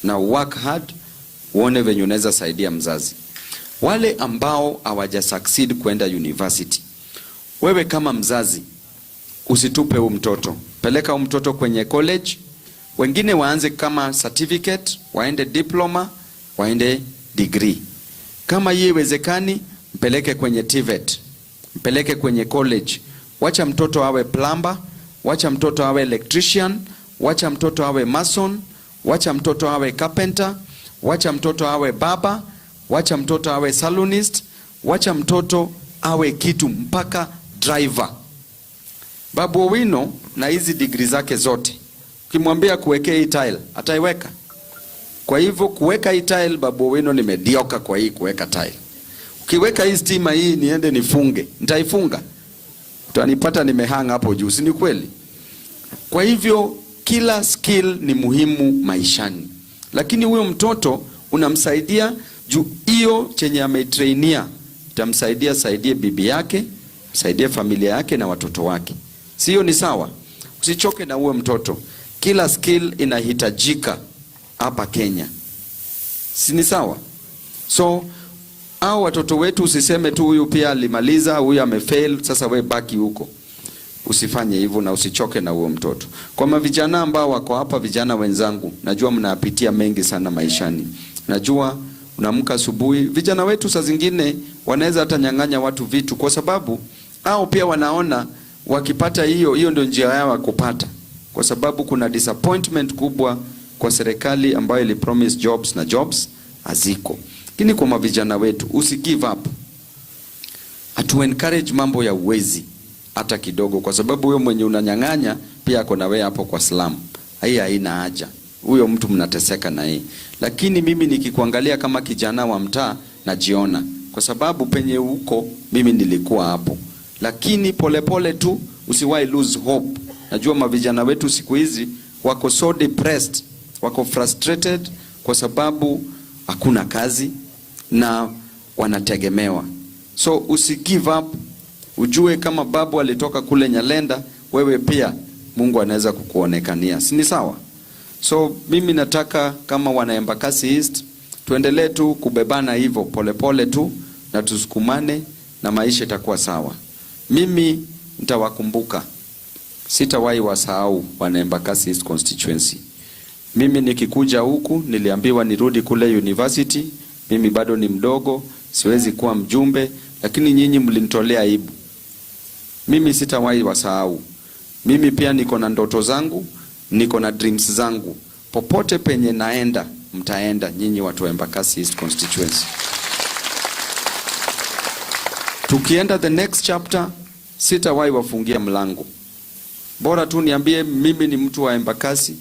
na work hard, uone venye unaweza saidia mzazi. Wale ambao hawaja succeed kwenda university, wewe kama mzazi usitupe huyu mtoto, peleka huyu mtoto kwenye college. Wengine waanze kama certificate, waende diploma, waende degree. Kama hii iwezekani, mpeleke kwenye TVET, mpeleke kwenye college. Wacha mtoto awe plumber, wacha mtoto awe electrician, wacha mtoto awe mason, wacha mtoto awe carpenter, wacha mtoto awe baba, wacha mtoto awe salonist, wacha mtoto awe kitu mpaka driver. Babu Owino na hizi degree zake zote, ukimwambia kuwekea hii tile, ataiweka. Kwa hivyo kuweka hii tile, Babu Owino ni mediocre kwa hii kuweka tile. Ukiweka hii stima hii niende nifunge, nitaifunga. Utanipata nimehanga hapo juu, si ni kweli? Kwa hivyo kila skill ni muhimu maishani. Lakini huyo mtoto unamsaidia juu hiyo chenye ametrainia, itamsaidia saidie bibi yake, saidie familia yake na watoto wake. Sio ni sawa? Usichoke na huyo mtoto. Kila skill inahitajika hapa Kenya. Si ni sawa? So au watoto wetu usiseme tu huyu pia alimaliza, huyu amefail, sasa we baki huko. Usifanye hivyo na usichoke na huyo mtoto. Kwa mavijana ambao wako hapa, vijana wenzangu, najua mnapitia mengi sana maishani. Najua unaamka asubuhi, vijana wetu saa zingine wanaweza hata nyang'anya watu vitu kwa sababu au pia wanaona wakipata hiyo ndio njia yao ya kupata. Kwa sababu kuna disappointment kubwa kwa serikali ambayo ili promise jobs na jobs haziko. Lakini kwa mavijana wetu, usi give up. Atu encourage mambo ya uwezi hata kidogo, kwa sababu huyo mwenye unanyang'anya pia ako na wewe hapo kwa slum. Haina haja. Huyo mtu mnateseka na yeye. Lakini mimi nikikuangalia kama kijana wa mtaa najiona, kwa sababu penye huko mimi nilikuwa hapo. Lakini polepole tu, usiwahi lose hope. Najua mavijana wetu siku hizi wako so depressed, wako frustrated kwa sababu hakuna kazi na wanategemewa. So usi give up. Ujue kama babu alitoka kule Nyalenda, wewe pia Mungu anaweza kukuonekania. Si ni sawa? So mimi nataka kama wana Embakasi East tuendelee tu kubebana hivyo polepole tu na tusukumane na maisha itakuwa sawa. Mimi nitawakumbuka. Sitawahi wasahau wana Embakasi East constituency. Mimi nikikuja huku niliambiwa nirudi kule university. Mimi bado ni mdogo, siwezi kuwa mjumbe, lakini nyinyi mlinitolea aibu. Mimi sitawahi wasahau. Mimi pia niko na ndoto zangu, niko na dreams zangu. Popote penye naenda, mtaenda nyinyi watu wa Embakasi East constituency. Tukienda the next chapter, sitawahi wafungia mlango. Bora tu niambie mimi ni mtu wa Embakasi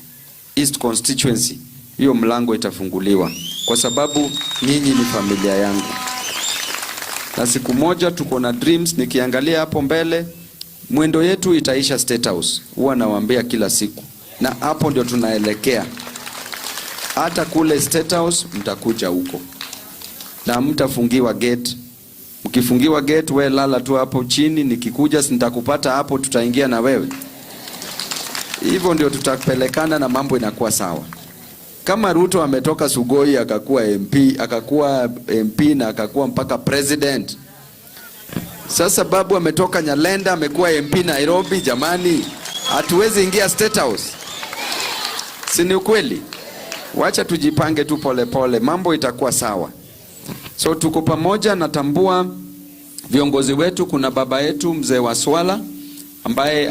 East constituency, hiyo mlango itafunguliwa, kwa sababu nyinyi ni familia yangu. Na siku moja tuko na dreams, nikiangalia hapo mbele mwendo yetu itaisha State House. Huwa nawaambia kila siku. Na hapo ndio tunaelekea. Hata kule State House mtakuja huko. Na mtafungiwa gate. Mkifungiwa gate, we lala tu hapo chini, nikikuja nitakupata hapo, tutaingia na wewe. Hivyo ndio tutapelekana na mambo inakuwa sawa. Kama Ruto ametoka Sugoi akakuwa MP na akakuwa mpaka president. Sasa babu ametoka Nyalenda amekuwa MP Nairobi, jamani, hatuwezi ingia State House. Si ni ukweli? Wacha tujipange tu polepole, mambo itakuwa sawa. So tuko pamoja. Natambua viongozi wetu, kuna baba yetu mzee wa Swala ambaye